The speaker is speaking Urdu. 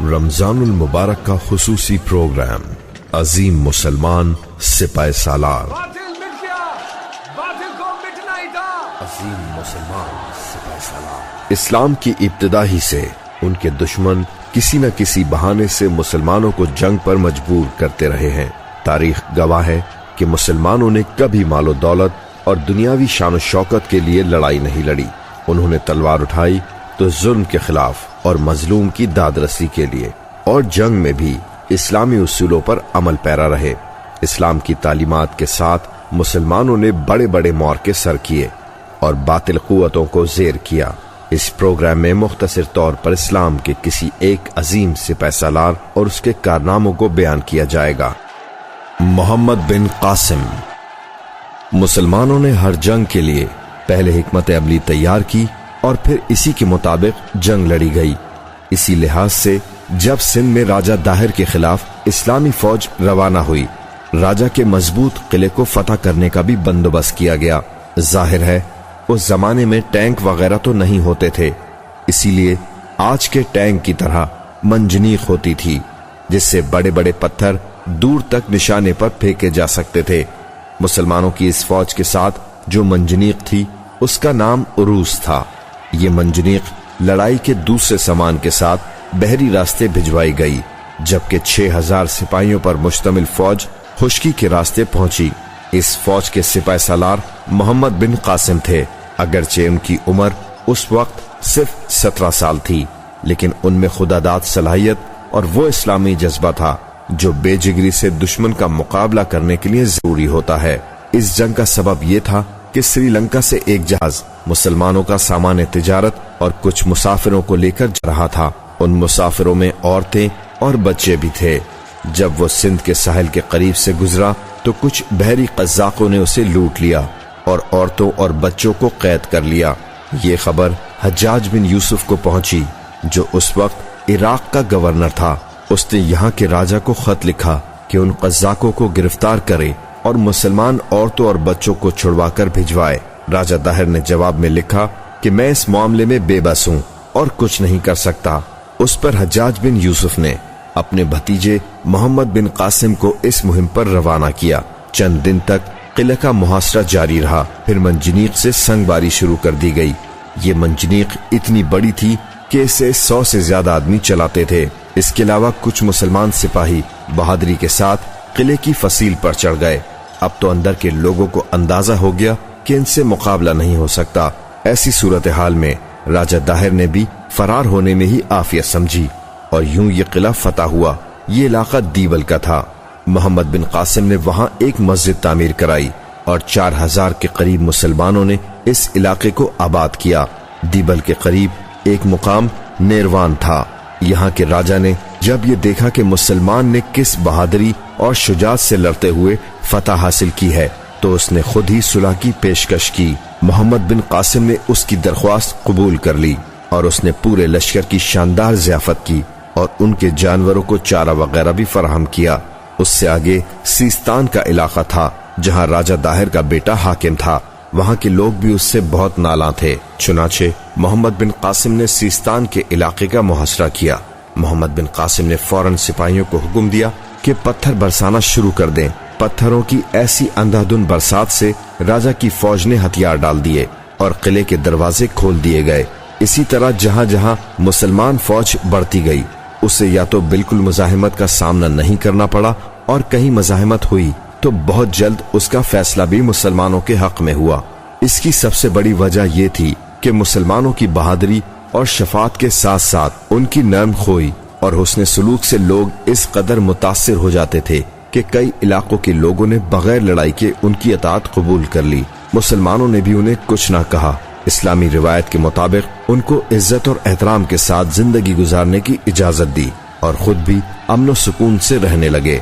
رمضان المبارک کا خصوصی پروگرام عظیم مسلمان سپہ سالار۔ باطل مٹ گیا، باطل کو مٹنا ہی تھا۔ عظیم مسلمان سپہ سالار اسلام کی ابتدا ہی سے ان کے دشمن کسی نہ کسی بہانے سے مسلمانوں کو جنگ پر مجبور کرتے رہے ہیں۔ تاریخ گواہ ہے کہ مسلمانوں نے کبھی مال و دولت اور دنیاوی شان و شوکت کے لیے لڑائی نہیں لڑی۔ انہوں نے تلوار اٹھائی تو ظلم کے خلاف اور مظلوم کی داد رسی کے لیے، اور جنگ میں بھی اسلامی اصولوں پر عمل پیرا رہے۔ اسلام کی تعلیمات کے ساتھ مسلمانوں نے بڑے بڑے معرکے سر کیے اور باطل قوتوں کو زیر کیا۔ اس پروگرام میں مختصر طور پر اسلام کے کسی ایک عظیم سپہ سالار اور اس کے کارناموں کو بیان کیا جائے گا۔ محمد بن قاسم۔ مسلمانوں نے ہر جنگ کے لیے پہلے حکمت عملی تیار کی اور پھر اسی کے مطابق جنگ لڑی گئی۔ اسی لحاظ سے جب سندھ میں راجہ داہر کے خلاف اسلامی فوج روانہ ہوئی، راجہ کے مضبوط قلعے کو فتح کرنے کا بھی بندوبست کیا گیا۔ ظاہر ہے اس زمانے میں ٹینک وغیرہ تو نہیں ہوتے تھے، اسی لیے آج کے ٹینک کی طرح منجنیق ہوتی تھی جس سے بڑے بڑے پتھر دور تک نشانے پر پھینکے جا سکتے تھے۔ مسلمانوں کی اس فوج کے ساتھ جو منجنیق تھی اس کا نام عروس تھا۔ یہ منجنیق لڑائی کے دوسرے سامان کے ساتھ بحری راستے بھجوائی گئی، جبکہ 6000 سپاہیوں پر مشتمل فوج خشکی کے راستے پہنچی۔ اس فوج کے سپہ سالار محمد بن قاسم تھے۔ اگرچہ ان کی عمر اس وقت صرف 17 سال تھی، لیکن ان میں خدا داد صلاحیت اور وہ اسلامی جذبہ تھا جو بے جگری سے دشمن کا مقابلہ کرنے کے لیے ضروری ہوتا ہے۔ اس جنگ کا سبب یہ تھا کہ سری لنکا سے ایک جہاز مسلمانوں کا سامان تجارت اور کچھ مسافروں کو لے کر جا رہا تھا۔ ان مسافروں میں عورتیں اور بچے بھی تھے۔ جب وہ سندھ کے ساحل کے قریب سے گزرا تو کچھ بحری قزاقوں نے اسے لوٹ لیا اور عورتوں اور بچوں کو قید کر لیا۔ یہ خبر حجاج بن یوسف کو پہنچی جو اس وقت عراق کا گورنر تھا۔ اس نے یہاں کے راجہ کو خط لکھا کہ ان قزاقوں کو گرفتار کرے اور مسلمان عورتوں اور بچوں کو چھڑوا کر بھجوائے۔ راجہ داہر نے جواب میں لکھا کہ میں اس معاملے میں بے بس ہوں اور کچھ نہیں کر سکتا۔ اس پر حجاج بن یوسف نے اپنے بھتیجے محمد بن قاسم کو اس مہم پر روانہ کیا۔ چند دن تک قلعہ کا محاصرہ جاری رہا، پھر منجنیق سے سنگ باری شروع کر دی گئی۔ یہ منجنیق اتنی بڑی تھی کہ اسے 100 سے زیادہ آدمی چلاتے تھے۔ اس کے علاوہ کچھ مسلمان سپاہی بہادری کے ساتھ قلعے کی فصیل پر چڑھ گئے۔ اب تو اندر کے لوگوں کو اندازہ ہو گیا کہ ان سے مقابلہ نہیں ہو سکتا۔ ایسی صورتحال میں راجہ داہر نے بھی فرار ہونے میں ہی عافیت سمجھی اور یوں یہ قلعہ فتح ہوا۔ یہ علاقہ دیول کا تھا۔ محمد بن قاسم نے وہاں ایک مسجد تعمیر کرائی اور 4000 کے قریب مسلمانوں نے اس علاقے کو آباد کیا۔ دیبل کے قریب ایک مقام نیروان تھا۔ یہاں کے راجہ نے جب یہ دیکھا کہ مسلمان نے کس بہادری اور شجاعت سے لڑتے ہوئے فتح حاصل کی ہے تو اس نے خود ہی صلح کی پیشکش کی۔ محمد بن قاسم نے اس کی درخواست قبول کر لی اور اس نے پورے لشکر کی شاندار ضیافت کی اور ان کے جانوروں کو چارہ وغیرہ بھی فراہم کیا۔ اس سے آگے سیستان کا علاقہ تھا جہاں راجہ داہر کا بیٹا حاکم تھا۔ وہاں کے لوگ بھی اس سے بہت نالاں تھے۔ چنانچہ محمد بن قاسم نے سیستان کے علاقے کا محاصرہ کیا۔ محمد بن قاسم نے فوراً سپاہیوں کو حکم دیا کہ پتھر برسانا شروع کر دیں۔ پتھروں کی ایسی اندھا دھند برسات سے راجہ کی فوج نے ہتھیار ڈال دیے اور قلعے کے دروازے کھول دیے گئے۔ اسی طرح جہاں جہاں مسلمان فوج بڑھتی گئی اسے یا تو بالکل مزاحمت کا سامنا نہیں کرنا پڑا، اور کہیں مزاحمت ہوئی تو بہت جلد اس کا فیصلہ بھی مسلمانوں کے حق میں ہوا۔ اس کی سب سے بڑی وجہ یہ تھی کہ مسلمانوں کی بہادری اور شفاعت کے ساتھ ساتھ ان کی نرم خوئی اور حسن سلوک سے لوگ اس قدر متاثر ہو جاتے تھے کہ کئی علاقوں کے لوگوں نے بغیر لڑائی کے ان کی اطاعت قبول کر لی۔ مسلمانوں نے بھی انہیں کچھ نہ کہا۔ اسلامی روایت کے مطابق ان کو عزت اور احترام کے ساتھ زندگی گزارنے کی اجازت دی اور خود بھی امن و سکون سے رہنے لگے۔